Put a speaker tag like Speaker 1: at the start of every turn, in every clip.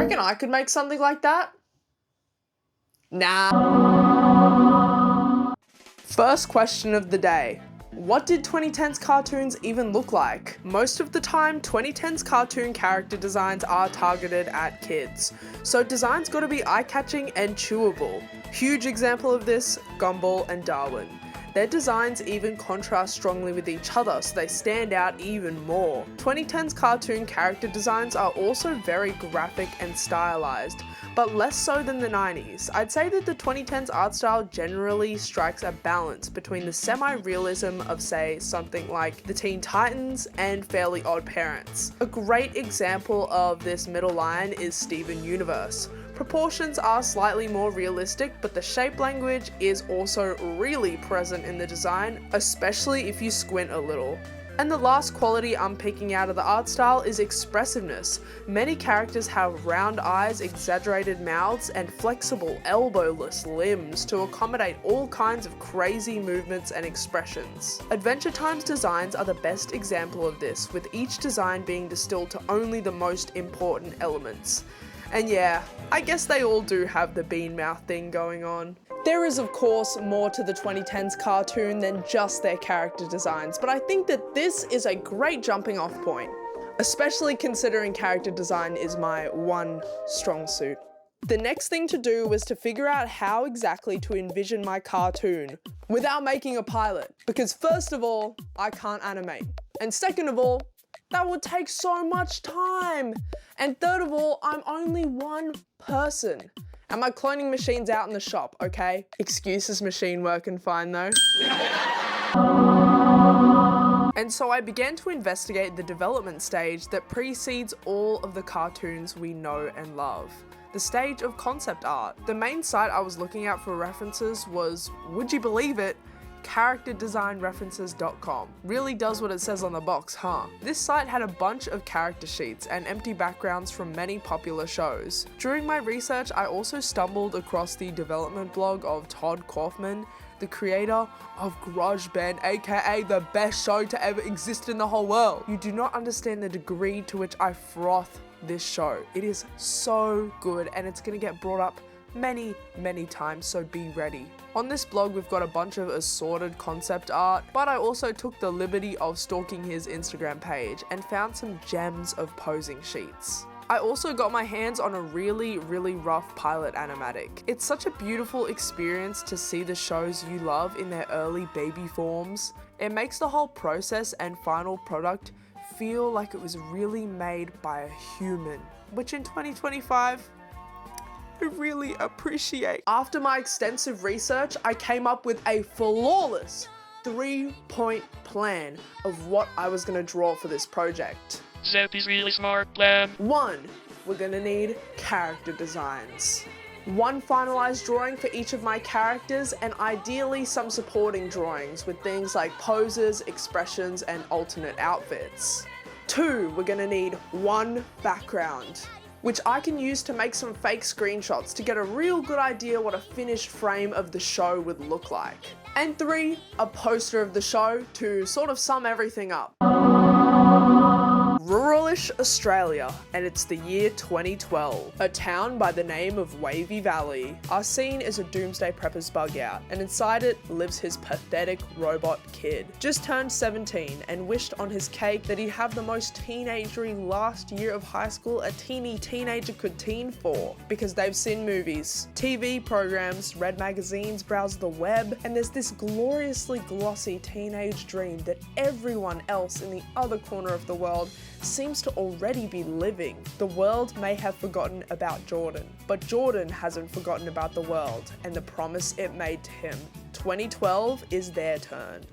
Speaker 1: reckon I could make something like that? Nah. First question of the day. What did 2010's cartoons even look like? Most of the time, 2010's cartoon character designs are targeted at kids, so designs gotta be eye-catching and chewable. Huge example of this, Gumball and Darwin. Their designs even contrast strongly with each other, so they stand out even more. 2010's cartoon character designs are also very graphic and stylized, but less so than the 90s. I'd say that the 2010's art style generally strikes a balance between the semi-realism of, say, something like the Teen Titans and Fairly Odd Parents. A great example of this middle line is Steven Universe. Proportions are slightly more realistic, but the shape language is also really present in the design, especially if you squint a little. And the last quality I'm picking out of the art style is expressiveness. Many characters have round eyes, exaggerated mouths, and flexible, elbowless limbs to accommodate all kinds of crazy movements and expressions. Adventure Time's designs are the best example of this, with each design being distilled to only the most important elements. And yeah, I guess they all do have the bean mouth thing going on. There is of course more to the 2010's cartoon than just their character designs, but I think that this is a great jumping off point, especially considering character design is my one strong suit. The next thing to do was to figure out how exactly to envision my cartoon without making a pilot, because first of all, I can't animate, and second of all, that would take so much time. And third of all, I'm only one person. And my cloning machine's out in the shop, okay? Excuses, machine working fine though. And so I began to investigate the development stage that precedes all of the cartoons we know and love. The stage of concept art. The main site I was looking at for references was, would you believe it, characterdesignreferences.com. Really does what it says on the box, huh? This site had a bunch of character sheets and empty backgrounds from many popular shows. During my research, I also stumbled across the development blog of Todd Kaufman, the creator of Garage Band, aka the best show to ever exist in the whole world. You do not understand the degree to which I froth this show. It is so good and it's gonna get brought up many times, so be ready. On this blog, we've got a bunch of assorted concept art, but I also took the liberty of stalking his Instagram page and found some gems of posing sheets. I also got my hands on a really rough pilot animatic. It's such a beautiful experience to see the shows you love in their early baby forms. It makes the whole process and final product feel like it was really made by a human, which in 2025, I really appreciate. After my extensive research, I came up with a flawless 3-point plan of what I was gonna draw for this project.
Speaker 2: Xanthe's really smart plan.
Speaker 1: 1, we're gonna need character designs. 1 finalized drawing for each of my characters, and ideally some supporting drawings with things like poses, expressions, and alternate outfits. 2, we're gonna need 1 background, which I can use to make some fake screenshots to get a real good idea what a finished frame of the show would look like. And 3, a poster of the show to sort of sum everything up. Ruralish Australia, and it's the year 2012. A town by the name of Wavy Valley. Our scene is a doomsday prepper's bug out, and inside it lives his pathetic robot kid. Just turned 17 and wished on his cake that he'd have the most teenagery last year of high school a teeny teenager could teen for, because they've seen movies, TV programs, read magazines, browsed the web, and there's this gloriously glossy teenage dream that everyone else in the other corner of the world seems to already be living. The world may have forgotten about Jordan, but Jordan hasn't forgotten about the world and the promise it made to him. 2012 is their turn.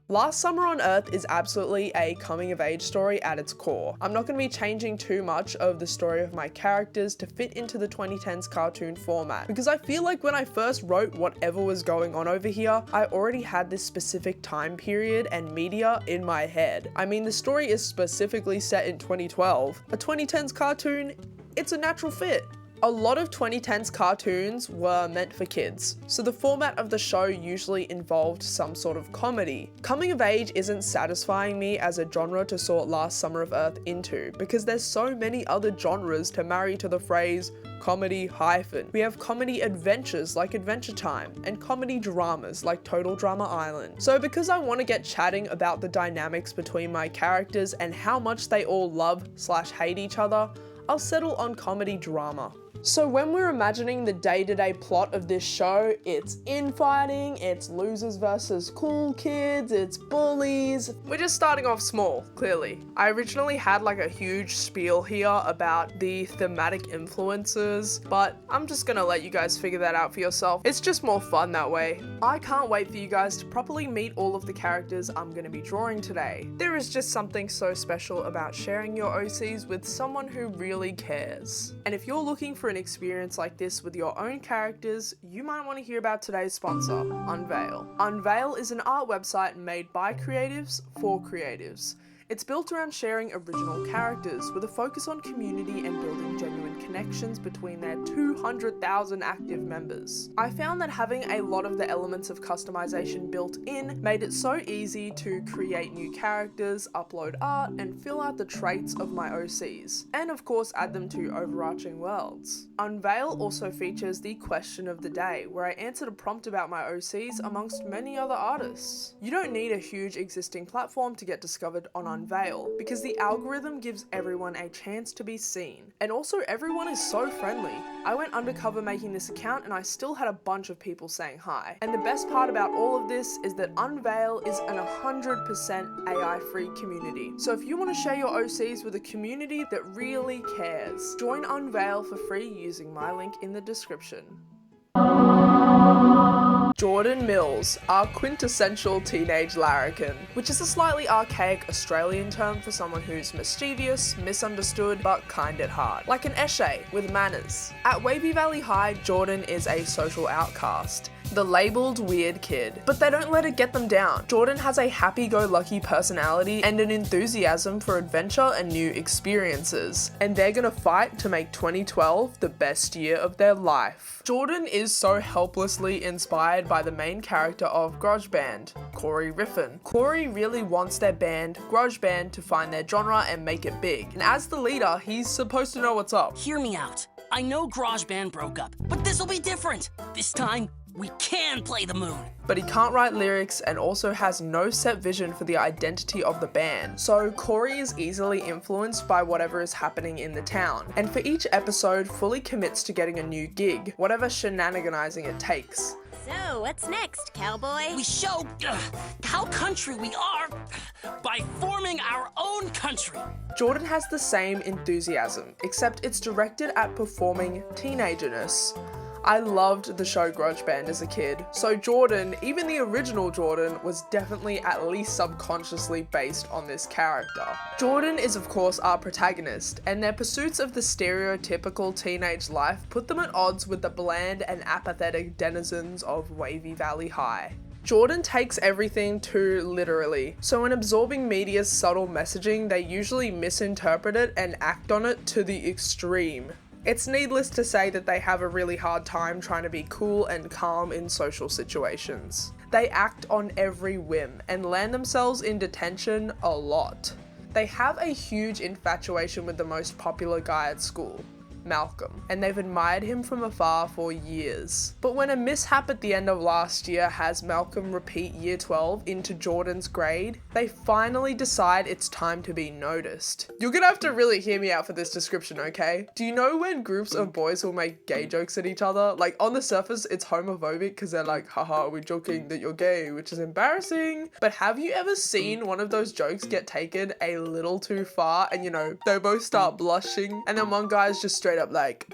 Speaker 1: Last Summer on Earth is absolutely a coming-of-age story at its core. I'm not going to be changing too much of the story of my characters to fit into the 2010s cartoon format, because I feel like when I first wrote whatever was going on over here, I already had this specific time period and media in my head. I mean, the story is specifically set in 2012. A 2010s cartoon, it's a natural fit. A lot of 2010's cartoons were meant for kids, so the format of the show usually involved some sort of comedy. Coming of age isn't satisfying me as a genre to sort Last Summer of Earth into, because there's so many other genres to marry to the phrase comedy hyphen. We have comedy adventures like Adventure Time, and comedy dramas like Total Drama Island. So because I want to get chatting about the dynamics between my characters and how much they all love/hate each other, I'll settle on comedy drama. So when we're imagining the day-to-day plot of this show, it's infighting, it's losers versus cool kids, it's bullies. We're just starting off small, clearly. I originally had like a huge spiel here about the thematic influences, but I'm just gonna let you guys figure that out for yourself. It's just more fun that way. I can't wait for you guys to properly meet all of the characters I'm gonna be drawing today. There is just something so special about sharing your OCs with someone who really cares. And if you're looking for an experience like this with your own characters, you might want to hear about today's sponsor, Unveil. Unveil is an art website made by creatives for creatives. It's built around sharing original characters with a focus on community and building genuine connections between their 200,000 active members. I found that having a lot of the elements of customization built in made it so easy to create new characters, upload art, and fill out the traits of my OCs, and of course add them to overarching worlds. Unveil also features the question of the day, where I answered a prompt about my OCs amongst many other artists. You don't need a huge existing platform to get discovered on Unveil, because the algorithm gives everyone a chance to be seen. And also everyone is so friendly. I went undercover making this account and I still had a bunch of people saying hi. And the best part about all of this is that Unveil is an 100% AI-free community. So if you want to share your OCs with a community that really cares, join Unveil for free using my link in the description. Jordan Mills, our quintessential teenage larrikin, which is a slightly archaic Australian term for someone who's mischievous, misunderstood, but kind at heart. Like an esche with manners. At Wavy Valley High, Jordan is a social outcast. The labelled weird kid, but they don't let it get them down. Jordan has a happy-go-lucky personality and an enthusiasm for adventure and new experiences, and they're gonna fight to make 2012 the best year of their life. Jordan is so helplessly inspired by the main character of Grudge Band, Corey Riffin. Corey really wants their band, Grudge Band, to find their genre and make it big, and as the leader, he's supposed to know what's up.
Speaker 3: Hear me out. I know Garage Band broke up, but this'll be different. This time, we can play the moon.
Speaker 1: But he can't write lyrics and also has no set vision for the identity of the band. So Corey is easily influenced by whatever is happening in the town, and for each episode fully commits to getting a new gig, whatever shenaniganizing it takes.
Speaker 4: So, what's next, cowboy?
Speaker 3: We show how country we are by forming our own country.
Speaker 1: Jordan has the same enthusiasm, except it's directed at performing teenagerness. I loved the show Grudge Band as a kid, so Jordan, even the original Jordan, was definitely at least subconsciously based on this character. Jordan is of course our protagonist, and their pursuits of the stereotypical teenage life put them at odds with the bland and apathetic denizens of Wavy Valley High. Jordan takes everything too literally, so in absorbing media's subtle messaging, they usually misinterpret it and act on it to the extreme. It's needless to say that they have a really hard time trying to be cool and calm in social situations. They act on every whim and land themselves in detention a lot. They have a huge infatuation with the most popular guy at school, Malcolm, and they've admired him from afar for years. But when a mishap at the end of last year has Malcolm repeat year 12 into Jordan's grade, they finally decide it's time to be noticed. You're gonna have to really hear me out for this description, okay? Do you know when groups of boys will make gay jokes at each other? Like, on the surface, it's homophobic because they're like, haha, we're joking that you're gay, which is embarrassing. But have you ever seen one of those jokes get taken a little too far and, you know, they both start blushing and then one guy's just straight up like,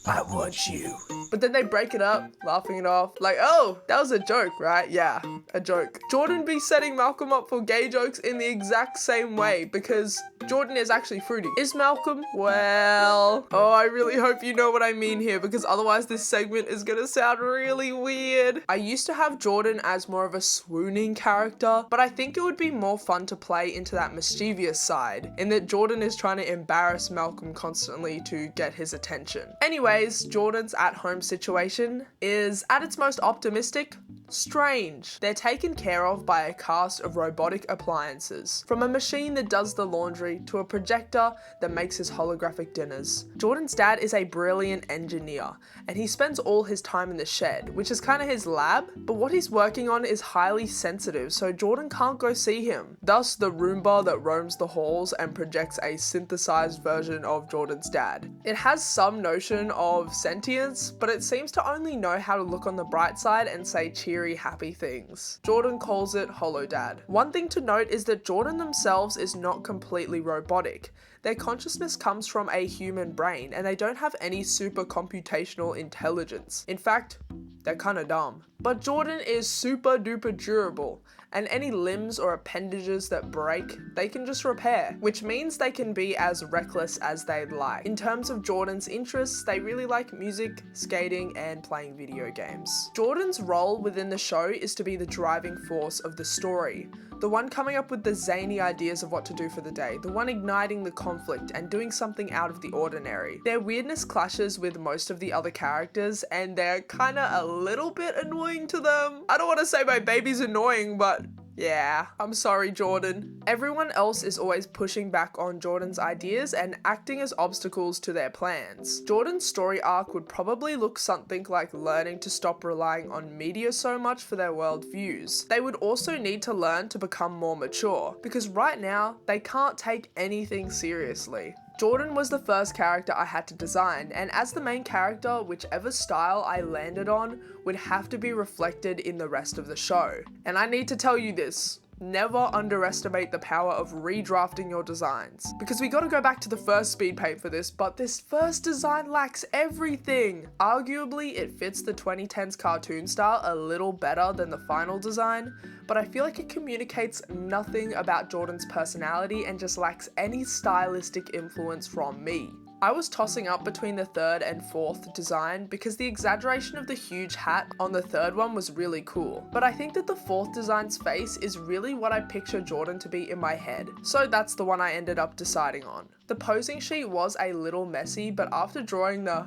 Speaker 1: I want you. But then they break it up, laughing it off, like, oh, that was a joke, right? Yeah, a joke. Jordan be setting Malcolm up for gay jokes in the exact same way because Jordan is actually fruity. Is Malcolm? Well, oh, I really hope you know what I mean here because otherwise this segment is gonna sound really weird. I used to have Jordan as more of a swooning character, but I think it would be more fun to play into that mischievous side in that Jordan is trying to embarrass Malcolm constantly to get his attention. Anyway, Anyways, Jordan's at-home situation is, at its most optimistic, strange. They're taken care of by a cast of robotic appliances, from a machine that does the laundry to a projector that makes his holographic dinners. Jordan's dad is a brilliant engineer, and he spends all his time in the shed, which is kind of his lab, but what he's working on is highly sensitive, so Jordan can't go see him. Thus, the Roomba that roams the halls and projects a synthesized version of Jordan's dad. It has some notion of sentience, but it seems to only know how to look on the bright side and say cheery, happy things. Jordan calls it Holo Dad. One thing to note is that Jordan themselves is not completely robotic. Their consciousness comes from a human brain, and they don't have any super computational intelligence. In fact, they're kinda dumb. But Jordan is super duper durable, and any limbs or appendages that break, they can just repair, which means they can be as reckless as they'd like. In terms of Jordan's interests, they really like music, skating, and playing video games. Jordan's role within the show is to be the driving force of the story, the one coming up with the zany ideas of what to do for the day, the one igniting the conflict and doing something out of the ordinary. Their weirdness clashes with most of the other characters, and they're kinda a little bit annoying to them. I don't want to say my baby's annoying, but yeah, I'm sorry, Jordan. Everyone else is always pushing back on Jordan's ideas and acting as obstacles to their plans. Jordan's story arc would probably look something like learning to stop relying on media so much for their worldviews. They would also need to learn to become more mature, because right now, they can't take anything seriously. Jordan was the first character I had to design, and as the main character, whichever style I landed on would have to be reflected in the rest of the show. And I need to tell you this, never underestimate the power of redrafting your designs. Because we gotta go back to the first speed paint for this, but this first design lacks everything. Arguably, it fits the 2010s cartoon style a little better than the final design, but I feel like it communicates nothing about Jordan's personality and just lacks any stylistic influence from me. I was tossing up between the third and fourth design because the exaggeration of the huge hat on the third one was really cool, but I think that the fourth design's face is really what I picture Jordan to be in my head, so that's the one I ended up deciding on. The posing sheet was a little messy, but after drawing the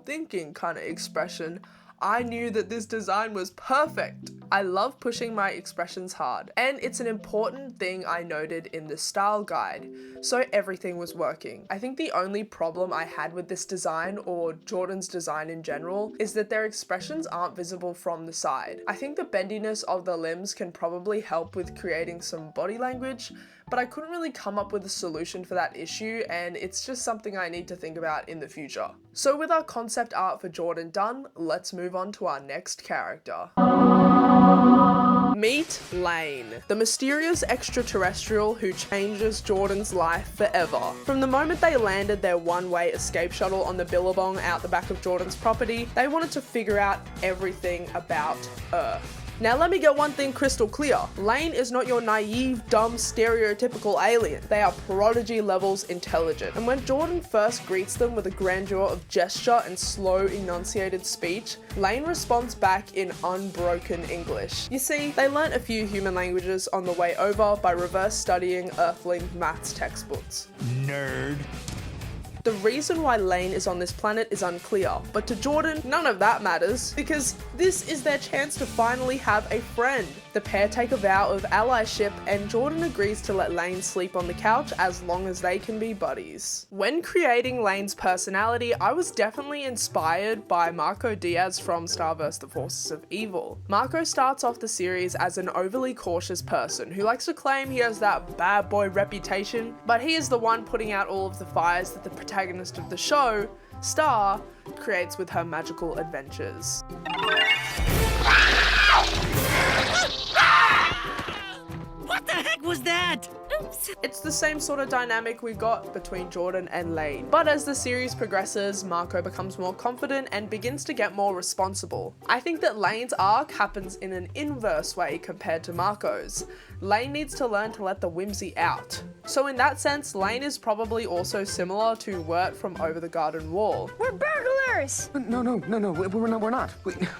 Speaker 1: thinking kind of expression, I knew that this design was perfect. I love pushing my expressions hard, and it's an important thing I noted in the style guide, so everything was working. I think the only problem I had with this design, or Jordan's design in general, is that their expressions aren't visible from the side. I think the bendiness of the limbs can probably help with creating some body language, but I couldn't really come up with a solution for that issue, and it's just something I need to think about in the future. So with our concept art for Jordan done, let's move on to our next character. Meet Laine, the mysterious extraterrestrial who changes Jordan's life forever. From the moment they landed their one-way escape shuttle on the Billabong out the back of Jordan's property, they wanted to figure out everything about Earth. Now let me get one thing crystal clear. Laine is not your naive, dumb, stereotypical alien. They are prodigy levels intelligent. And when Jordan first greets them with a grandeur of gesture and slow enunciated speech, Laine responds back in unbroken English. You see, they learnt a few human languages on the way over by reverse studying Earthling maths textbooks.
Speaker 5: Nerd.
Speaker 1: The reason why Laine is on this planet is unclear, but to Jordan, none of that matters, because this is their chance to finally have a friend. The pair take a vow of allyship, and Jordan agrees to let Laine sleep on the couch as long as they can be buddies. When creating Laine's personality, I was definitely inspired by Marco Diaz from Star vs. the Forces of Evil. Marco starts off the series as an overly cautious person who likes to claim he has that bad boy reputation, but he is the one putting out all of the fires that the protagonist of the show, Star, creates with her magical adventures.
Speaker 3: What the heck was that?
Speaker 4: Oops.
Speaker 1: It's the same sort of dynamic we got between Jordan and Laine. But as the series progresses, Marco becomes more confident and begins to get more responsible. I think that Laine's arc happens in an inverse way compared to Marco's. Laine needs to learn to let the whimsy out. So in that sense, Laine is probably also similar to Wirt from Over the Garden Wall.
Speaker 5: We're burglars!
Speaker 6: No, we're not.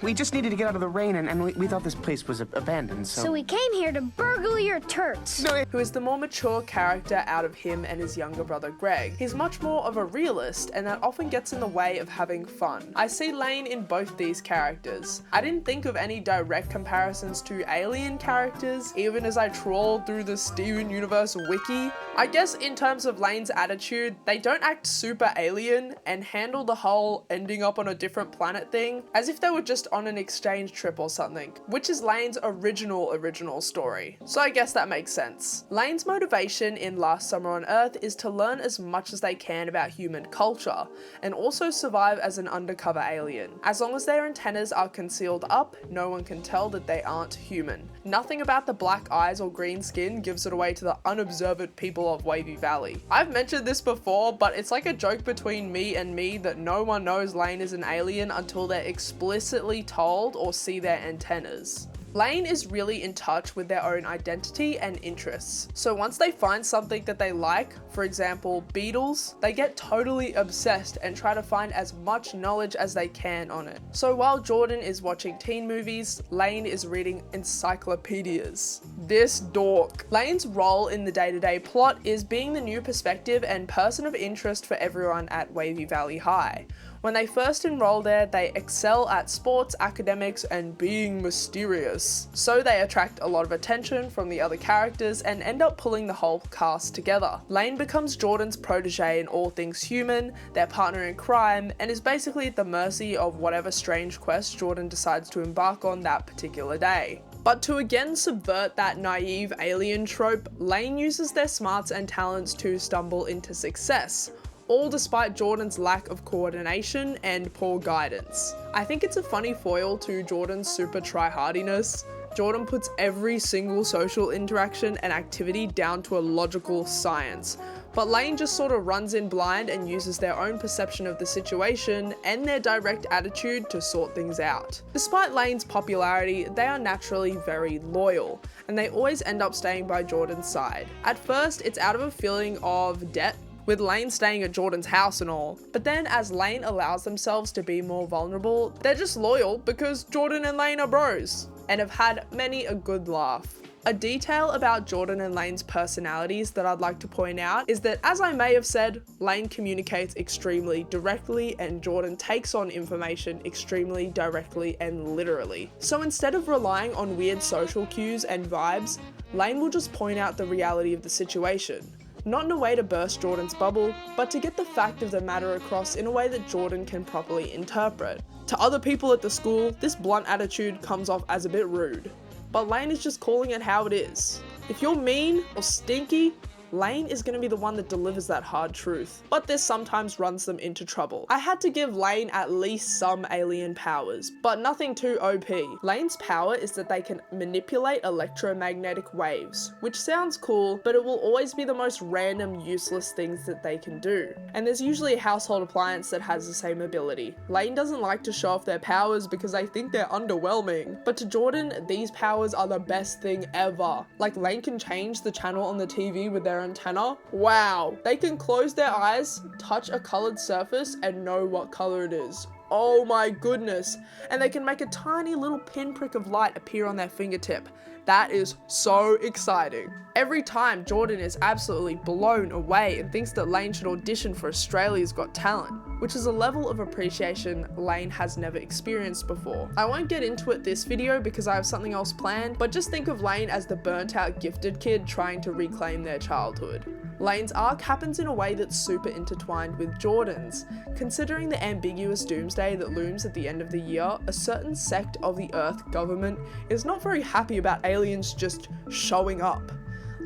Speaker 6: We just needed to get out of the rain, and we thought this place was abandoned, so...
Speaker 5: So we came here to burgle your turts.
Speaker 6: No,
Speaker 1: Who is the more mature character out of him and his younger brother Greg. He's much more of a realist, and that often gets in the way of having fun. I see Laine in both these characters. I didn't think of any direct comparisons to alien characters, even as I trawled through the Steven Universe wiki. I guess in terms of Laine's attitude, they don't act super alien and handle the whole ending up on a different planet thing as if they were just on an exchange trip or something, which is Laine's original story. So I guess that makes sense. Laine's motivation in Last Summer on Earth is to learn as much as they can about human culture and also survive as an undercover alien. As long as their antennas are concealed up, no one can tell that they aren't human. Nothing about the black eyes or green skin gives it away to the unobservant people of Wavy Valley. I've mentioned this before, but it's like a joke between me that no one knows Laine is an alien until they're explicitly told or see their antennas. Laine is really in touch with their own identity and interests. So once they find something that they like, for example, beetles, they get totally obsessed and try to find as much knowledge as they can on it. So while Jordan is watching teen movies, Laine is reading encyclopedias. This dork. Laine's role in the day-to-day plot is being the new perspective and person of interest for everyone at Wavy Valley High. When they first enroll there, they excel at sports, academics, and being mysterious. So they attract a lot of attention from the other characters and end up pulling the whole cast together. Laine becomes Jordan's protege in all things human, their partner in crime, and is basically at the mercy of whatever strange quest Jordan decides to embark on that particular day. But to again subvert that naive alien trope, Laine uses their smarts and talents to stumble into success, all despite Jordan's lack of coordination and poor guidance. I think it's a funny foil to Jordan's super try-hardiness. Jordan puts every single social interaction and activity down to a logical science, but Laine just sort of runs in blind and uses their own perception of the situation and their direct attitude to sort things out. Despite Laine's popularity, they are naturally very loyal, and they always end up staying by Jordan's side. At first, it's out of a feeling of debt, with Laine staying at Jordan's house and all. But then as Laine allows themselves to be more vulnerable, they're just loyal because Jordan and Laine are bros, and have had many a good laugh. A detail about Jordan and Laine's personalities that I'd like to point out is that, as I may have said, Laine communicates extremely directly and Jordan takes on information extremely directly and literally. So instead of relying on weird social cues and vibes, Laine will just point out the reality of the situation. Not in a way to burst Jordan's bubble, but to get the fact of the matter across in a way that Jordan can properly interpret. To other people at the school, this blunt attitude comes off as a bit rude, but Laine is just calling it how it is. If you're mean or stinky, Laine is going to be the one that delivers that hard truth, but this sometimes runs them into trouble. I had to give Laine at least some alien powers, but nothing too OP. Laine's power is that they can manipulate electromagnetic waves, which sounds cool, but it will always be the most random, useless things that they can do. And there's usually a household appliance that has the same ability. Laine doesn't like to show off their powers because they think they're underwhelming, but to Jordan, these powers are the best thing ever. Like, Laine can change the channel on the TV with their antenna. Wow, they can close their eyes, touch a colored surface, and know what color it is. Oh my goodness. And they can make a tiny little pinprick of light appear on their fingertip. That is so exciting. Every time, Jordan is absolutely blown away and thinks that Laine should audition for Australia's Got Talent, which is a level of appreciation Laine has never experienced before. I won't get into it this video because I have something else planned, but just think of Laine as the burnt out gifted kid trying to reclaim their childhood. Laine's arc happens in a way that's super intertwined with Jordan's. Considering the ambiguous doomsday that looms at the end of the year, a certain sect of the Earth government is not very happy about aliens just showing up.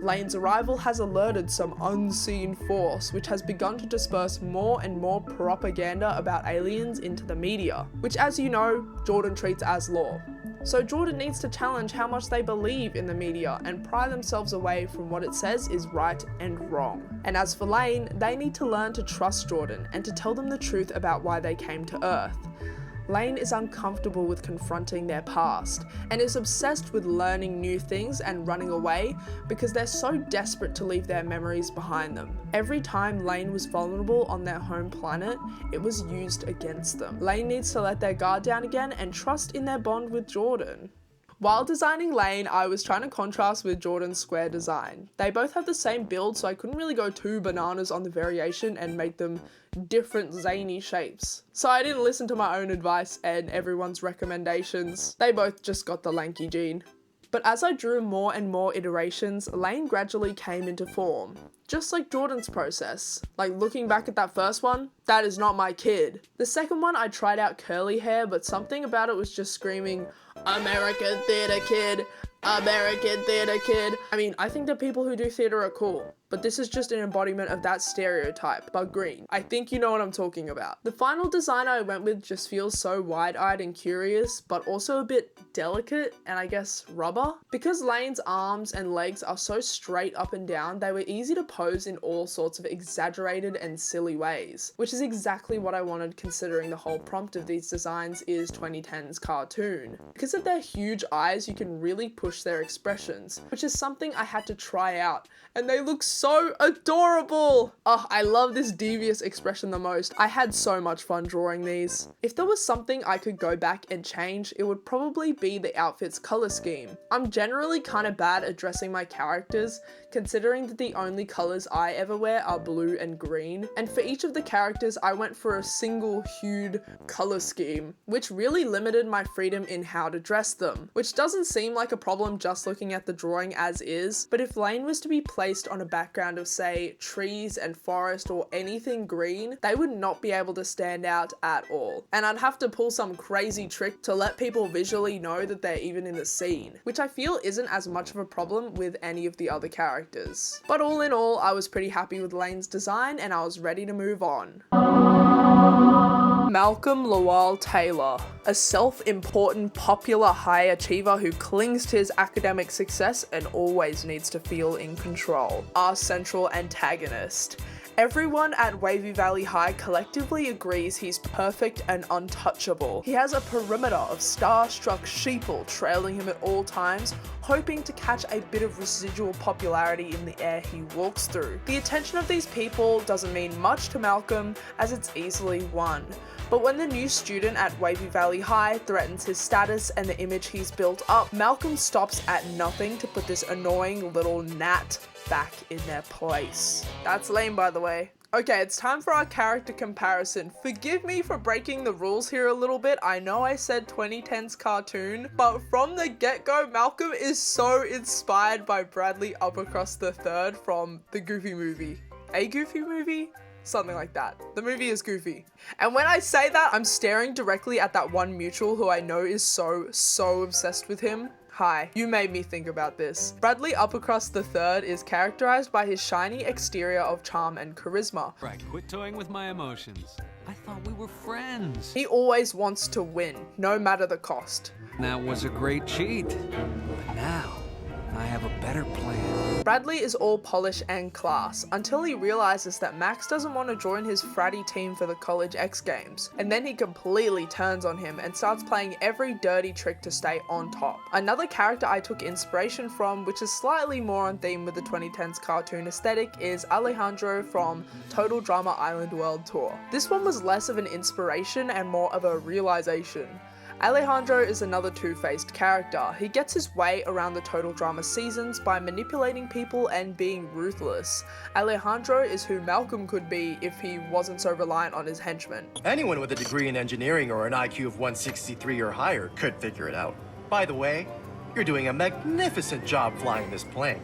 Speaker 1: Laine's arrival has alerted some unseen force which has begun to disperse more and more propaganda about aliens into the media, which, as you know, Jordan treats as law. So Jordan needs to challenge how much they believe in the media and pry themselves away from what it says is right and wrong. And as for Laine, they need to learn to trust Jordan and to tell them the truth about why they came to Earth. Laine is uncomfortable with confronting their past and is obsessed with learning new things and running away because they're so desperate to leave their memories behind them. Every time Laine was vulnerable on their home planet, it was used against them. Laine needs to let their guard down again and trust in their bond with Jordan. While designing Laine, I was trying to contrast with Jordan's square design. They both have the same build, so I couldn't really go too bananas on the variation and make them different zany shapes. So I didn't listen to my own advice and everyone's recommendations. They both just got the lanky gene. But as I drew more and more iterations, Laine gradually came into form. Just like Jordan's process. Like looking back at that first one, that is not my kid. The second one I tried out curly hair, but something about it was just screaming, American theater kid, American theater kid. I mean, I think the people who do theater are cool, but this is just an embodiment of that stereotype, but green. I think you know what I'm talking about. The final design I went with just feels so wide-eyed and curious, but also a bit delicate and I guess rubber. Because Laine's arms and legs are so straight up and down, they were easy to pose in all sorts of exaggerated and silly ways, which is exactly what I wanted considering the whole prompt of these designs is 2010's cartoon. Because of their huge eyes, you can really push their expressions, which is something I had to try out, and they look so adorable! Oh, I love this devious expression the most. I had so much fun drawing these. If there was something I could go back and change, it would probably be the outfit's color scheme. I'm generally kind of bad at dressing my characters, considering that the only colors I ever wear are blue and green, and for each of the characters I went for a single hued color scheme, which really limited my freedom in how to dress them, which doesn't seem like a problem just looking at the drawing as is, but if Laine was to be placed on a background of say trees and forest or anything green, they would not be able to stand out at all, and I'd have to pull some crazy trick to let people visually know that they're even in the scene, which I feel isn't as much of a problem with any of the other characters. But all in all, I was pretty happy with Laine's design and I was ready to move on. Malcolm Lowell Taylor, a self-important, popular high achiever who clings to his academic success and always needs to feel in control. Our central antagonist. Everyone at Wavy Valley High collectively agrees he's perfect and untouchable. He has a perimeter of starstruck sheeple trailing him at all times, hoping to catch a bit of residual popularity in the air he walks through. The attention of these people doesn't mean much to Malcolm, as it's easily won. But when the new student at Wavy Valley High threatens his status and the image he's built up, Malcolm stops at nothing to put this annoying little gnat back in their place. That's lame, by the way. Okay, it's time for our character comparison. Forgive me for breaking the rules here a little bit. I know I said 2010's cartoon, but from the get-go, Malcolm is so inspired by Bradley Uppercross III from the Goofy movie. A Goofy movie? Something like that. The movie is goofy. And when I say that, I'm staring directly at that one mutual who I know is so obsessed with him. Hi, you made me think about this. Bradley Uppercross III is characterized by his shiny exterior of charm and charisma.
Speaker 7: Right, quit toying with my emotions. I thought we were friends.
Speaker 1: He always wants to win, no matter the cost.
Speaker 7: That was a great cheat. But now, I have a better plan.
Speaker 1: Bradley is all polish and class, until he realizes that Max doesn't want to join his fratty team for the college X Games, and then he completely turns on him and starts playing every dirty trick to stay on top. Another character I took inspiration from, which is slightly more on theme with the 2010s cartoon aesthetic, is Alejandro from Total Drama Island World Tour. This one was less of an inspiration and more of a realization. Alejandro is another two-faced character. He gets his way around the Total Drama seasons by manipulating people and being ruthless. Alejandro is who Malcolm could be if he wasn't so reliant on his henchmen.
Speaker 8: Anyone with a degree in engineering or an IQ of 163 or higher could figure it out. By the way, you're doing a magnificent job flying this plane.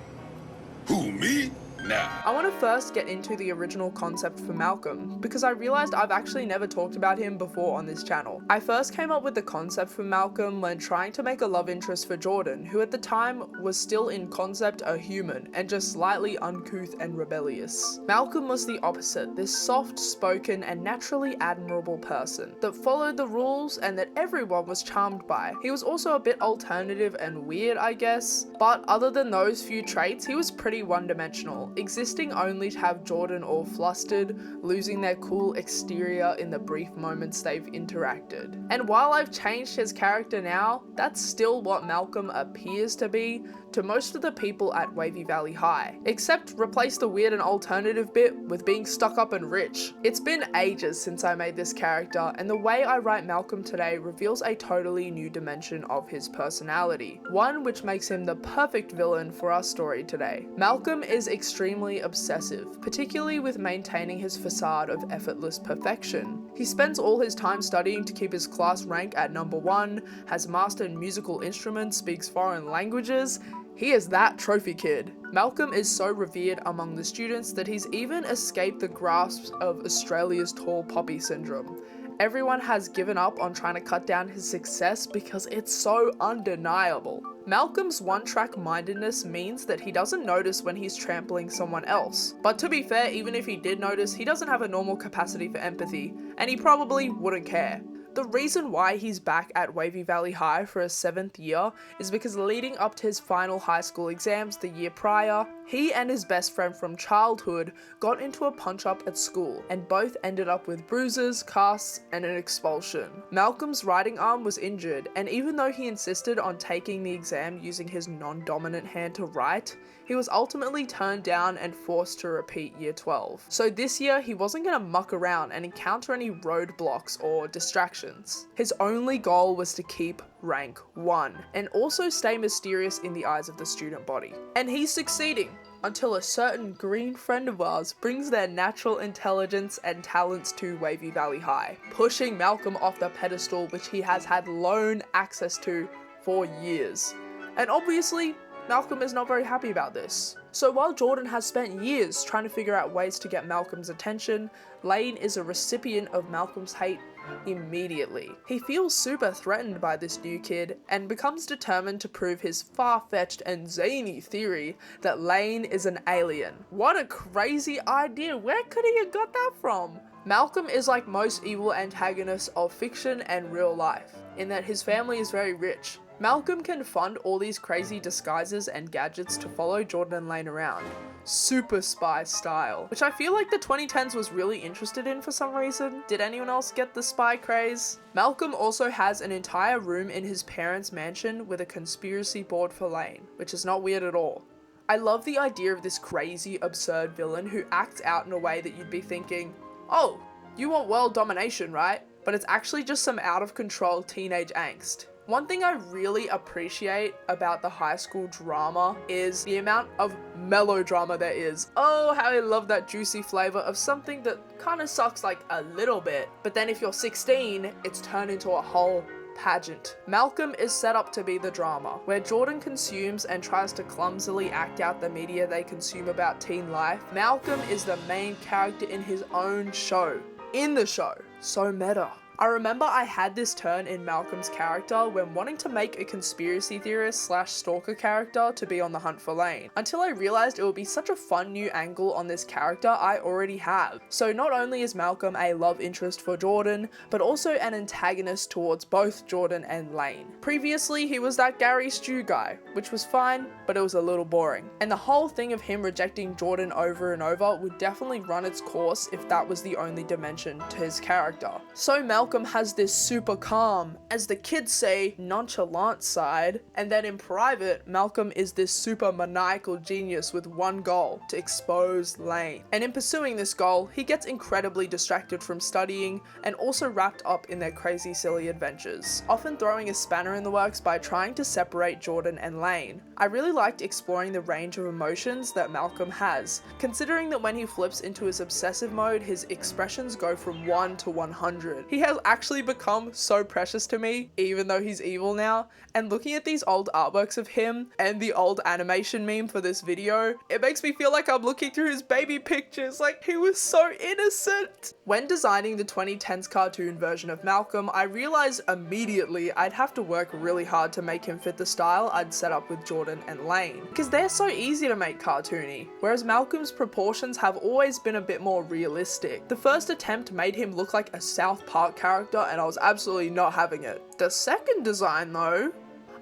Speaker 9: Who, me? Nah.
Speaker 1: I want to first get into the original concept for Malcolm, because I realized I've actually never talked about him before on this channel. I first came up with the concept for Malcolm when trying to make a love interest for Jordan, who at the time was still in concept a human and just slightly uncouth and rebellious. Malcolm was the opposite, this soft-spoken and naturally admirable person that followed the rules and that everyone was charmed by. He was also a bit alternative and weird, I guess, but other than those few traits, he was pretty one-dimensional, existing only to have Jordan all flustered, losing their cool exterior in the brief moments they've interacted. expected. And while I've changed his character now, that's still what Malcolm appears to be to most of the people at Wavy Valley High, except replace the weird and alternative bit with being stuck up and rich. It's been ages since I made this character, and the way I write Malcolm today reveals a totally new dimension of his personality, one which makes him the perfect villain for our story today. Malcolm is extremely obsessive, particularly with maintaining his facade of effortless perfection. He spends all his time studying to keep his class rank at number 1, has mastered musical instruments, speaks foreign languages. He is that trophy kid. Malcolm is so revered among the students that he's even escaped the grasp of Australia's tall poppy syndrome. Everyone has given up on trying to cut down his success because it's so undeniable. Malcolm's one-track mindedness means that he doesn't notice when he's trampling someone else. But to be fair, even if he did notice, he doesn't have a normal capacity for empathy, and he probably wouldn't care. The reason why he's back at Wavy Valley High for a 7th year is because leading up to his final high school exams the year prior, he and his best friend from childhood got into a punch-up at school, and both ended up with bruises, casts, and an expulsion. Malcolm's writing arm was injured, and even though he insisted on taking the exam using his non-dominant hand to write, he was ultimately turned down and forced to repeat year 12. So this year, he wasn't gonna muck around and encounter any roadblocks or distractions. His only goal was to keep rank 1, and also stay mysterious in the eyes of the student body. And he's succeeding, until a certain green friend of ours brings their natural intelligence and talents to Wavy Valley High, pushing Malcolm off the pedestal which he has had lone access to for years. And obviously, Malcolm is not very happy about this. So while Jordan has spent years trying to figure out ways to get Malcolm's attention, Laine is a recipient of Malcolm's hate immediately. He feels super threatened by this new kid and becomes determined to prove his far-fetched and zany theory that Laine is an alien. What a crazy idea! Where could he have got that from? Malcolm is like most evil antagonists of fiction and real life, in that his family is very rich. Malcolm can fund all these crazy disguises and gadgets to follow Jordan and Laine around. Super spy style, which I feel like the 2010s was really interested in for some reason. Did anyone else get the spy craze? Malcolm also has an entire room in his parents' mansion with a conspiracy board for Laine, which is not weird at all. I love the idea of this crazy, absurd villain who acts out in a way that you'd be thinking, oh, you want world domination, right? But it's actually just some out-of-control teenage angst. One thing I really appreciate about the high school drama is the amount of melodrama there is. Oh, how I love that juicy flavor of something that kind of sucks like a little bit, but then if you're 16, it's turned into a whole pageant. Malcolm is set up to be the drama, where Jordan consumes and tries to clumsily act out the media they consume about teen life. Malcolm is the main character in his own show. In the show. So meta. I remember I had this turn in Malcolm's character when wanting to make a conspiracy theorist / stalker character to be on the hunt for Laine, until I realized it would be such a fun new angle on this character I already have. So not only is Malcolm a love interest for Jordan, but also an antagonist towards both Jordan and Laine. Previously, he was that Gary Stew guy, which was fine, but it was a little boring. And the whole thing of him rejecting Jordan over and over would definitely run its course if that was the only dimension to his character. So Malcolm has this super calm, as the kids say, nonchalant side, and then in private, Malcolm is this super maniacal genius with one goal, to expose Laine. And in pursuing this goal, he gets incredibly distracted from studying and also wrapped up in their crazy silly adventures, often throwing a spanner in the works by trying to separate Jordan and Laine. I really liked exploring the range of emotions that Malcolm has, considering that when he flips into his obsessive mode, his expressions go from 1 to 100. He has actually become so precious to me, even though he's evil now, and looking at these old artworks of him and the old animation meme for this video, it makes me feel like I'm looking through his baby pictures, like he was so innocent. When designing the 2010s cartoon version of Malcolm, I realized immediately I'd have to work really hard to make him fit the style I'd set up with Jordan and Laine, because they're so easy to make cartoony, whereas Malcolm's proportions have always been a bit more realistic. The first attempt made him look like a South Park character, and I was absolutely not having it. The second design though,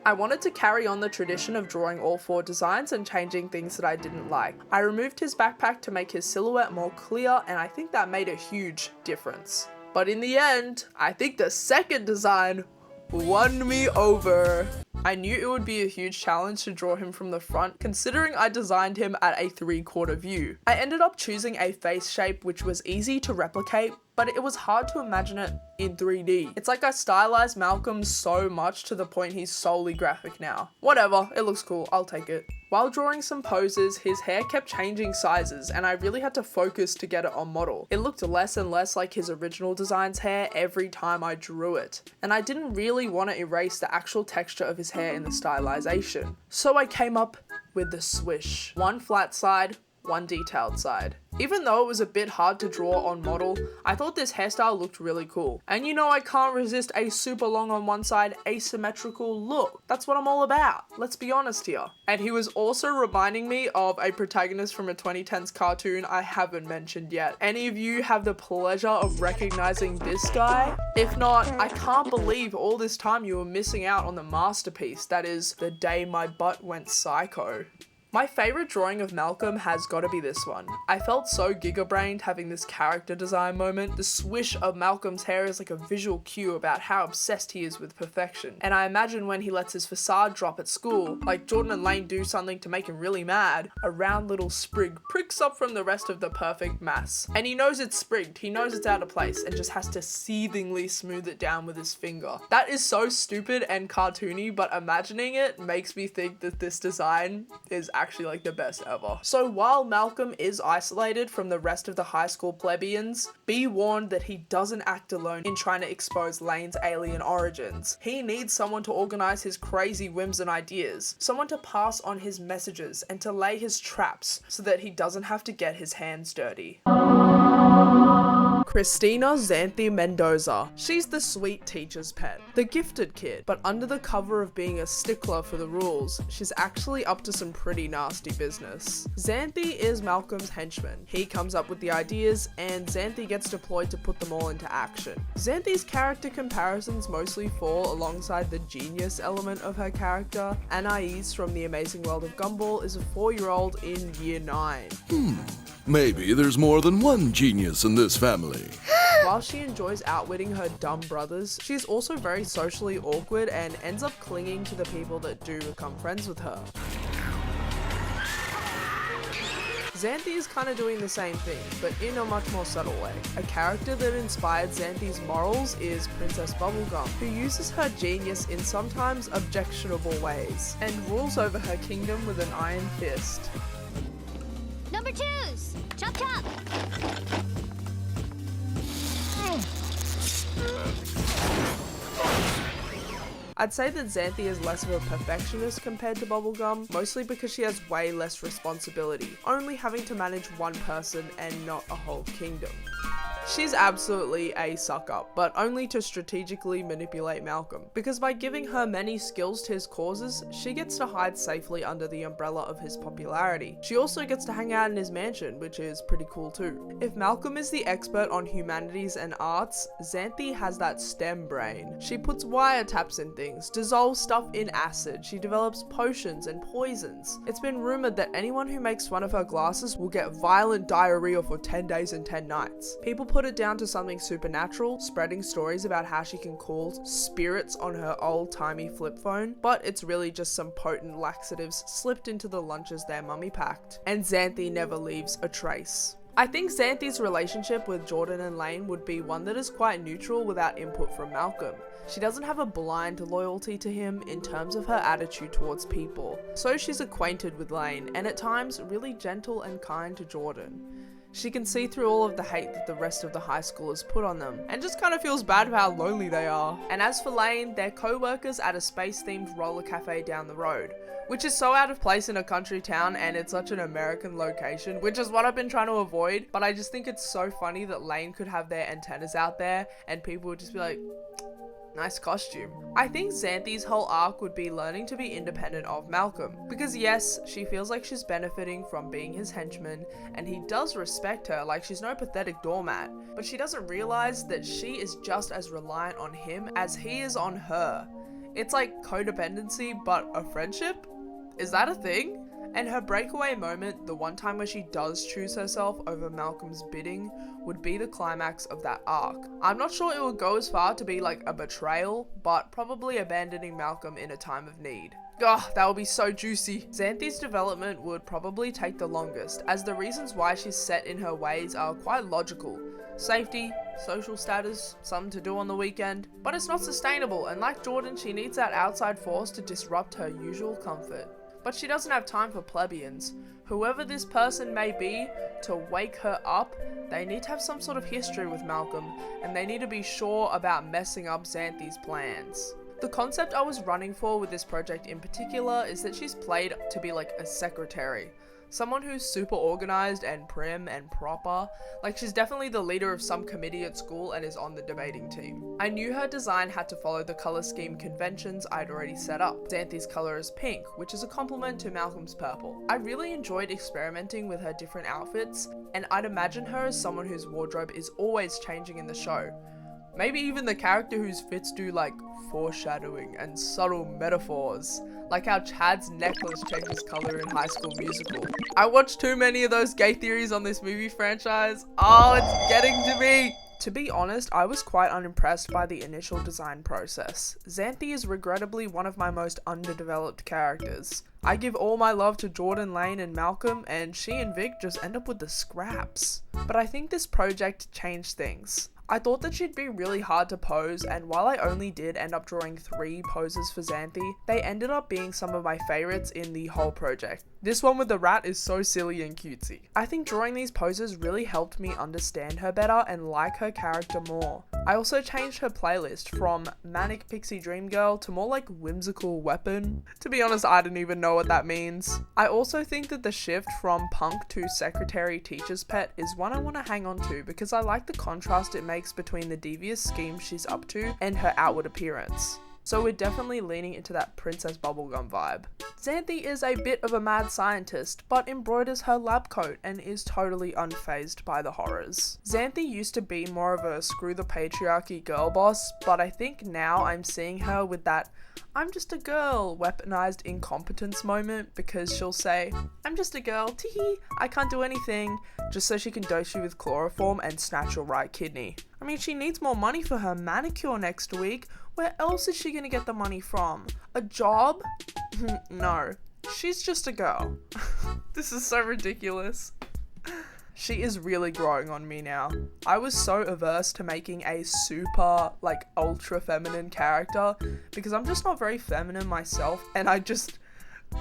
Speaker 1: I wanted to carry on the tradition of drawing all 4 designs and changing things that I didn't like. I removed his backpack to make his silhouette more clear, and I think that made a huge difference. But in the end, I think the second design won me over. I knew it would be a huge challenge to draw him from the front, considering I designed him at a 3/4 view. I ended up choosing a face shape which was easy to replicate, but it was hard to imagine it in 3D. It's like I stylized Malcolm so much to the point he's solely graphic now. Whatever, it looks cool, I'll take it. While drawing some poses, his hair kept changing sizes and I really had to focus to get it on model. It looked less and less like his original design's hair every time I drew it. And I didn't really want to erase the actual texture of his hair in the stylization. So I came up with the swish. One flat side, one detailed side. Even though it was a bit hard to draw on model, I thought this hairstyle looked really cool. And you know I can't resist a super long on one side, asymmetrical look. That's what I'm all about. Let's be honest here. And he was also reminding me of a protagonist from a 2010s cartoon I haven't mentioned yet. Any of you have the pleasure of recognizing this guy? If not, I can't believe all this time you were missing out on the masterpiece that is The Day My Butt Went Psycho. My favorite drawing of Malcolm has got to be this one. I felt so giga-brained having this character design moment. The swish of Malcolm's hair is like a visual cue about how obsessed he is with perfection. And I imagine when he lets his facade drop at school, like Jordan and Laine do something to make him really mad, a round little sprig pricks up from the rest of the perfect mass. And he knows it's sprigged, he knows it's out of place, and just has to seethingly smooth it down with his finger. That is so stupid and cartoony, but imagining it makes me think that this design is actually like the best ever. So while Malcolm is isolated from the rest of the high school plebeians, be warned that he doesn't act alone in trying to expose Laine's alien origins. He needs someone to organize his crazy whims and ideas, someone to pass on his messages and to lay his traps so that he doesn't have to get his hands dirty. Christina Xanthe Mendoza. She's the sweet teacher's pet, the gifted kid, but under the cover of being a stickler for the rules, she's actually up to some pretty nasty business. Xanthe is Malcolm's henchman. He comes up with the ideas and Xanthe gets deployed to put them all into action. Xanthe's character comparisons mostly fall alongside the genius element of her character. Anais from The Amazing World of Gumball is a 4-year-old in year 9.
Speaker 9: Maybe there's more than one genius in this family.
Speaker 1: While she enjoys outwitting her dumb brothers, she's also very socially awkward and ends up clinging to the people that do become friends with her. Xanthe is kind of doing the same thing, but in a much more subtle way. A character that inspired Xanthe's morals is Princess Bubblegum, who uses her genius in sometimes objectionable ways, and rules over her kingdom with an iron fist.
Speaker 5: Number 2s! Chop chop!
Speaker 1: I'd say that Xanthe is less of a perfectionist compared to Bubblegum, mostly because she has way less responsibility, only having to manage one person and not a whole kingdom. She's absolutely a suck-up, but only to strategically manipulate Malcolm, because by giving her many skills to his causes, she gets to hide safely under the umbrella of his popularity. She also gets to hang out in his mansion, which is pretty cool too. If Malcolm is the expert on humanities and arts, Xanthe has that STEM brain. She puts wiretaps in things, dissolves stuff in acid, she develops potions and poisons. It's been rumored that anyone who makes fun of her glasses will get violent diarrhea for 10 days and 10 nights. People put it down to something supernatural, spreading stories about how she can call spirits on her old-timey flip phone, but it's really just some potent laxatives slipped into the lunches their mummy packed. And Xanthe never leaves a trace. I think Xanthe's relationship with Jordan and Laine would be one that is quite neutral without input from Malcolm. She doesn't have a blind loyalty to him in terms of her attitude towards people. So she's acquainted with Laine, and at times really gentle and kind to Jordan. She can see through all of the hate that the rest of the high schoolers put on them, and just kind of feels bad for how lonely they are. And as for Laine, they're co-workers at a space-themed roller cafe down the road, which is so out of place in a country town, and it's such an American location, which is what I've been trying to avoid, but I just think it's so funny that Laine could have their antennas out there, and people would just be like, nice costume. I think Xanthe's whole arc would be learning to be independent of Malcolm, because yes, she feels like she's benefiting from being his henchman, and he does respect her like she's no pathetic doormat, but she doesn't realize that she is just as reliant on him as he is on her. It's like codependency, but a friendship? Is that a thing? And her breakaway moment, the one time where she does choose herself over Malcolm's bidding, would be the climax of that arc. I'm not sure it would go as far to be like a betrayal, but probably abandoning Malcolm in a time of need. Ugh, that would be so juicy. Xanthe's development would probably take the longest, as the reasons why she's set in her ways are quite logical. Safety, social status, something to do on the weekend, but it's not sustainable, and like Jordan, she needs that outside force to disrupt her usual comfort. But she doesn't have time for plebeians. Whoever this person may be, to wake her up, they need to have some sort of history with Malcolm, and they need to be sure about messing up Xanthe's plans. The concept I was running for with this project in particular is that she's played to be like a secretary. Someone who's super organized and prim and proper. Like, she's definitely the leader of some committee at school and is on the debating team. I knew her design had to follow the color scheme conventions I'd already set up. Xanthe's color is pink, which is a complement to Malcolm's purple. I really enjoyed experimenting with her different outfits, and I'd imagine her as someone whose wardrobe is always changing in the show. Maybe even the character whose fits do like foreshadowing and subtle metaphors, like how Chad's necklace changes color in High School Musical. I watched too many of those gay theories on this movie franchise. Oh, it's getting to me. To be honest, I was quite unimpressed by the initial design process. Xanthe is regrettably one of my most underdeveloped characters. I give all my love to Jordan, Laine, and Malcolm, and she and Vic just end up with the scraps. But I think this project changed things. I thought that she'd be really hard to pose, and while I only did end up drawing 3 poses for Xanthe, they ended up being some of my favorites in the whole project. This one with the rat is so silly and cutesy. I think drawing these poses really helped me understand her better and like her character more. I also changed her playlist from Manic Pixie Dream Girl to more like Whimsical Weapon. To be honest, I didn't even know what that means. I also think that the shift from punk to secretary teacher's pet is one I want to hang on to because I like the contrast it makes between the devious schemes she's up to and her outward appearance. So we're definitely leaning into that Princess Bubblegum vibe. Xanthe is a bit of a mad scientist, but embroiders her lab coat and is totally unfazed by the horrors. Xanthe used to be more of a screw the patriarchy girl boss, but I think now I'm seeing her with that I'm just a girl weaponized incompetence moment, because she'll say, I'm just a girl, teehee, I can't do anything, just so she can dose you with chloroform and snatch your right kidney. I mean, she needs more money for her manicure next week. Where else is she gonna get the money from? A job? No, she's just a girl. This is so ridiculous. She is really growing on me now. I was so averse to making a super, like, ultra feminine character because I'm just not very feminine myself, and I just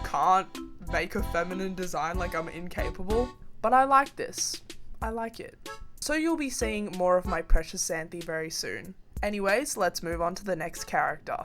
Speaker 1: can't make a feminine design, like I'm incapable. But I like this. I like it. So you'll be seeing more of my precious Xanthe very soon. Anyways, let's move on to the next character.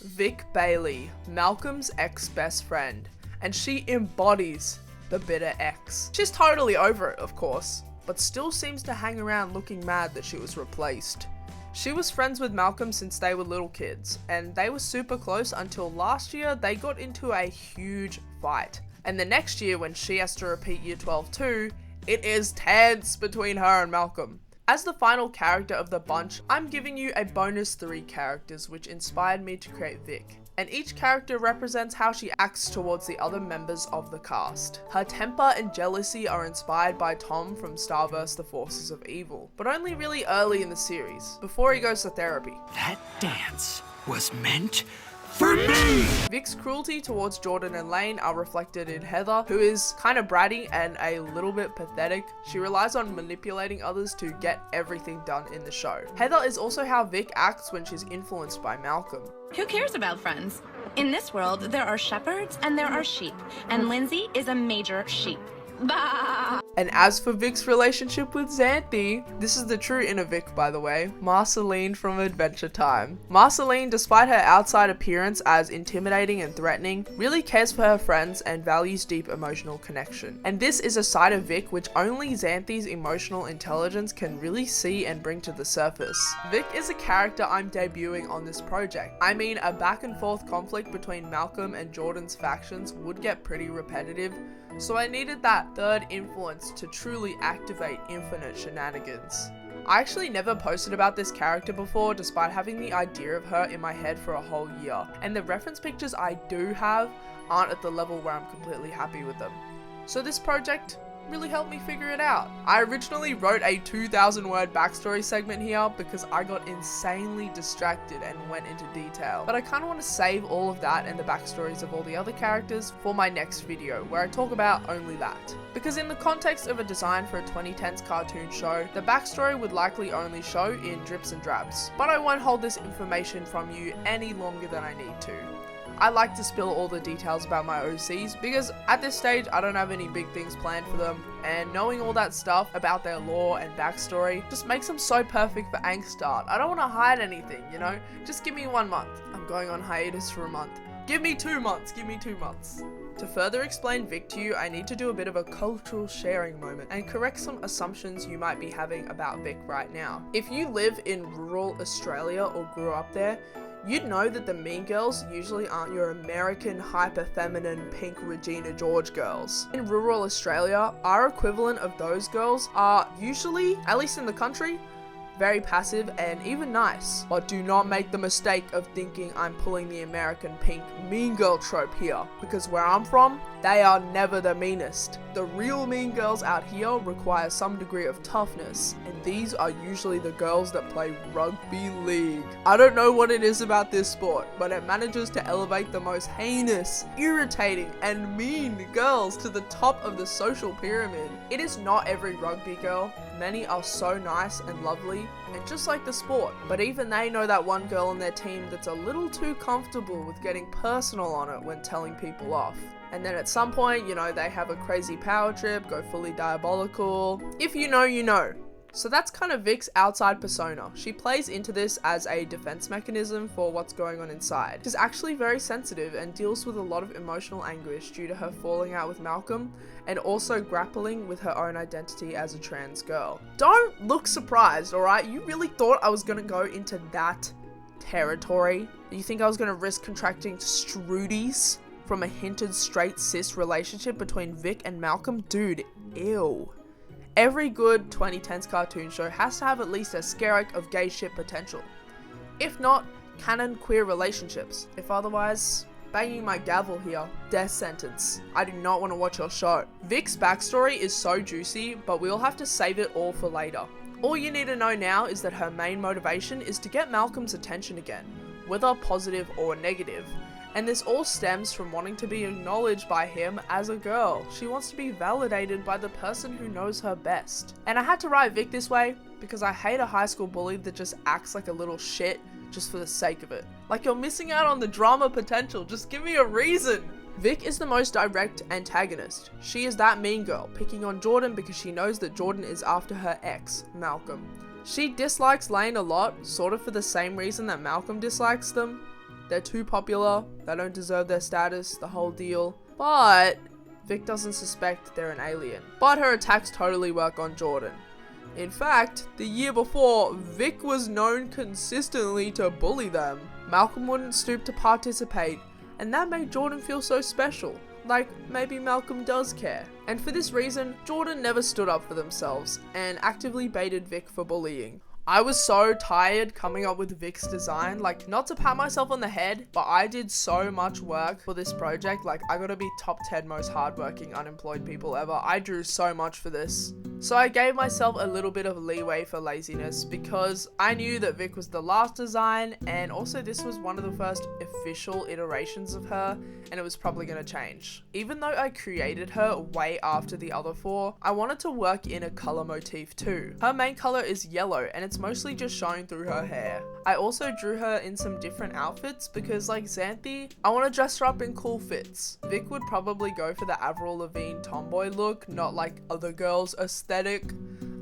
Speaker 1: Vic Bailey, Malcolm's ex-best friend, and she embodies the bitter ex. She's totally over it, of course, but still seems to hang around looking mad that she was replaced. She was friends with Malcolm since they were little kids, and they were super close until last year they got into a huge fight. And the next year, when she has to repeat year 12 too, it is tense between her and Malcolm. As the final character of the bunch, I'm giving you a bonus 3 characters which inspired me to create Vic. And each character represents how she acts towards the other members of the cast. Her temper and jealousy are inspired by Tom from Star vs. the Forces of Evil, but only really early in the series, before he goes to therapy.
Speaker 10: That dance was meant for me!
Speaker 1: Vic's cruelty towards Jordan and Laine are reflected in Heather, who is kind of bratty and a little bit pathetic. She relies on manipulating others to get everything done in the show. Heather is also how Vic acts when she's influenced by Malcolm.
Speaker 11: Who cares about friends? In this world, there are shepherds and there are sheep, and Lindsay is a major sheep. Bah!
Speaker 1: And as for Vic's relationship with Xanthe, this is the true inner Vic, by the way, Marceline from Adventure Time. Marceline, despite her outside appearance as intimidating and threatening, really cares for her friends and values deep emotional connection. And this is a side of Vic which only Xanthe's emotional intelligence can really see and bring to the surface. Vic is a character I'm debuting on this project. I mean, a back and forth conflict between Malcolm and Jordan's factions would get pretty repetitive, so I needed that third influence to truly activate infinite shenanigans. I actually never posted about this character before, despite having the idea of her in my head for a whole year, and the reference pictures I do have aren't at the level where I'm completely happy with them. So this project really helped me figure it out. I originally wrote a 2,000 word backstory segment here because I got insanely distracted and went into detail. But I kind of want to save all of that and the backstories of all the other characters for my next video, where I talk about only that. Because in the context of a design for a 2010s cartoon show, the backstory would likely only show in drips and drabs. But I won't hold this information from you any longer than I need to. I like to spill all the details about my OCs because at this stage I don't have any big things planned for them, and knowing all that stuff about their lore and backstory just makes them so perfect for Angst art. I don't want to hide anything, you know? Just give me 1 month. I'm going on hiatus for a month. Give me 2 months, give me 2 months. To further explain Vic to you, I need to do a bit of a cultural sharing moment and correct some assumptions you might be having about Vic right now. If you live in rural Australia or grew up there, you'd know that the mean girls usually aren't your American hyper-feminine pink Regina George girls. In rural Australia, our equivalent of those girls are usually, at least in the country, very passive and even nice. But do not make the mistake of thinking I'm pulling the American pink mean girl trope here, because where I'm from, they are never the meanest. The real mean girls out here require some degree of toughness, and these are usually the girls that play rugby league. I don't know what it is about this sport, but it manages to elevate the most heinous, irritating, and mean girls to the top of the social pyramid. It is not every rugby girl. Many are so nice and lovely, and just like the sport, but even they know that one girl on their team that's a little too comfortable with getting personal on it when telling people off. And then at some point, you know, they have a crazy power trip, go fully diabolical. If you know, you know. So that's kind of Vic's outside persona. She plays into this as a defense mechanism for what's going on inside. She's actually very sensitive and deals with a lot of emotional anguish due to her falling out with Malcolm and also grappling with her own identity as a trans girl. Don't look surprised, alright? You really thought I was gonna go into that territory? You think I was gonna risk contracting Strudies from a hinted straight cis relationship between Vic and Malcolm? Dude, ew. Every good 2010s cartoon show has to have at least a skerrick of gay ship potential. If not, canon queer relationships. If otherwise, banging my gavel here, death sentence. I do not want to watch your show. Vic's backstory is so juicy, but we'll have to save it all for later. All you need to know now is that her main motivation is to get Malcolm's attention again, whether positive or negative. And this all stems from wanting to be acknowledged by him as a girl. She wants to be validated by the person who knows her best. And I had to write Vic this way because I hate a high school bully that just acts like a little shit just for the sake of it. Like, you're missing out on the drama potential, just give me a reason. Vic is the most direct antagonist. She is that mean girl, picking on Jordan because she knows that Jordan is after her ex, Malcolm. She dislikes Laine a lot, sort of for the same reason that Malcolm dislikes them. They're too popular, they don't deserve their status, the whole deal. But Vic doesn't suspect they're an alien. But her attacks totally work on Jordan. In fact, the year before, Vic was known consistently to bully them. Malcolm wouldn't stoop to participate, and that made Jordan feel so special. Like, maybe Malcolm does care. And for this reason, Jordan never stood up for themselves, and actively baited Vic for bullying. I was so tired coming up with Vic's design, like, not to pat myself on the head, but I did so much work for this project. Like, I gotta be top 10 most hardworking unemployed people ever. I drew so much for this. So I gave myself a little bit of leeway for laziness because I knew that Vic was the last design, and also this was one of the first official iterations of her, and it was probably gonna change. Even though I created her way after the other four, I wanted to work in a color motif too. Her main color is yellow, and it's mostly just showing through her hair. I also drew her in some different outfits because, like Xanthe, I want to dress her up in cool fits. Vic would probably go for the Avril Lavigne tomboy look, not like other girls' aesthetic,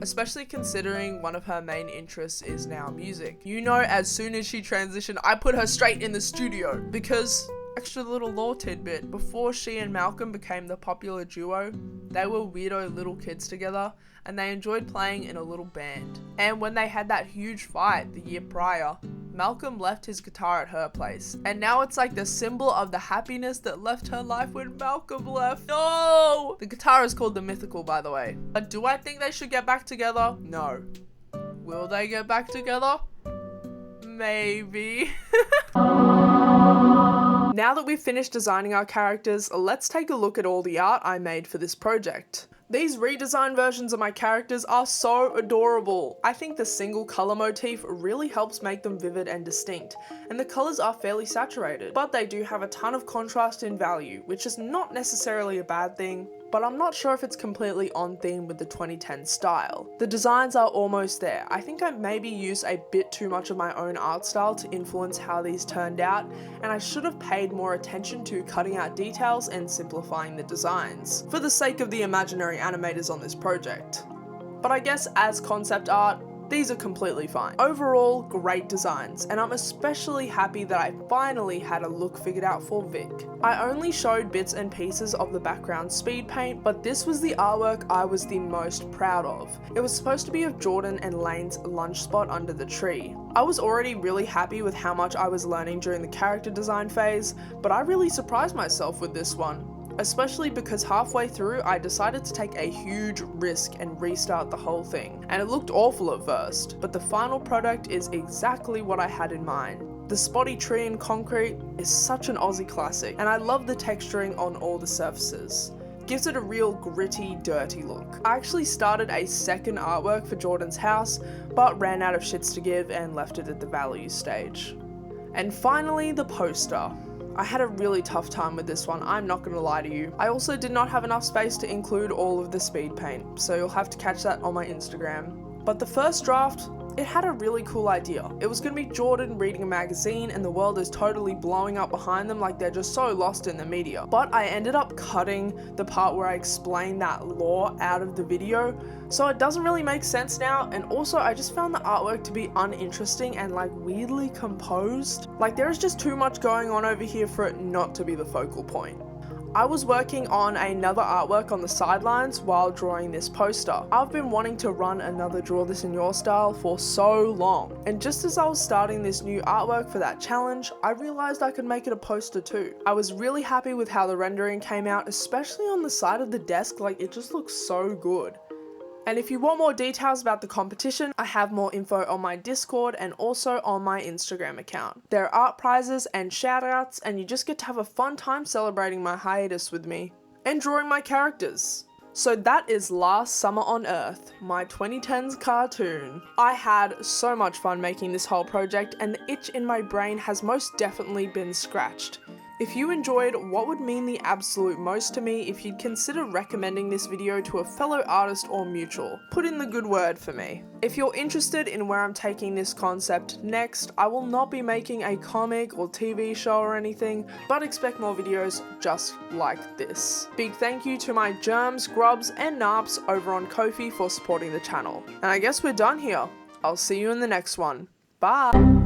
Speaker 1: especially considering one of her main interests is now music. You know, as soon as she transitioned, I put her straight in the studio because, extra little lore tidbit, before she and Malcolm became the popular duo, they were weirdo little kids together, and they enjoyed playing in a little band. And when they had that huge fight the year prior, Malcolm left his guitar at her place. And now it's like the symbol of the happiness that left her life when Malcolm left. No! The guitar is called the Mythical, by the way. But do I think they should get back together? No. Will they get back together? Maybe. Now that we've finished designing our characters, let's take a look at all the art I made for this project. These redesigned versions of my characters are so adorable. I think the single color motif really helps make them vivid and distinct, and the colors are fairly saturated, but they do have a ton of contrast in value, which is not necessarily a bad thing, but I'm not sure if it's completely on theme with the 2010 style. The designs are almost there. I think I maybe used a bit too much of my own art style to influence how these turned out, and I should have paid more attention to cutting out details and simplifying the designs, for the sake of the imaginary animators on this project. But I guess as concept art, these are completely fine. Overall, great designs, and I'm especially happy that I finally had a look figured out for Vic. I only showed bits and pieces of the background speed paint, but this was the artwork I was the most proud of. It was supposed to be of Jordan and Laine's lunch spot under the tree. I was already really happy with how much I was learning during the character design phase, but I really surprised myself with this one. Especially because halfway through I decided to take a huge risk and restart the whole thing, and it looked awful at first, but the final product is exactly what I had in mind. The spotty tree in concrete is such an Aussie classic, and I love the texturing on all the surfaces. Gives it a real gritty, dirty look. I actually started a second artwork for Jordan's house, but ran out of shits to give and left it at the value stage. And finally, the poster. I had a really tough time with this one, I'm not gonna lie to you. I also did not have enough space to include all of the speed paint, so you'll have to catch that on my Instagram. But the first draft, it had a really cool idea. It was gonna be Jordan reading a magazine and the world is totally blowing up behind them like they're just so lost in the media. But I ended up cutting the part where I explained that lore out of the video, so it doesn't really make sense now, and also I just found the artwork to be uninteresting and like weirdly composed. Like there is just too much going on over here for it not to be the focal point. I was working on another artwork on the sidelines while drawing this poster. I've been wanting to run another Draw This in Your Style for so long, and just as I was starting this new artwork for that challenge, I realized I could make it a poster too. I was really happy with how the rendering came out, especially on the side of the desk, like it just looks so good. And if you want more details about the competition, I have more info on my Discord and also on my Instagram account. There are art prizes and shoutouts, and you just get to have a fun time celebrating my hiatus with me and drawing my characters. So that is Last Summer on Earth, my 2010s cartoon. I had so much fun making this whole project, and the itch in my brain has most definitely been scratched. If you enjoyed, what would mean the absolute most to me if you'd consider recommending this video to a fellow artist or mutual. Put in the good word for me. If you're interested in where I'm taking this concept next, I will not be making a comic or TV show or anything, but expect more videos just like this. Big thank you to my germs, grubs, and narps over on Ko-fi for supporting the channel. And I guess we're done here. I'll see you in the next one. Bye!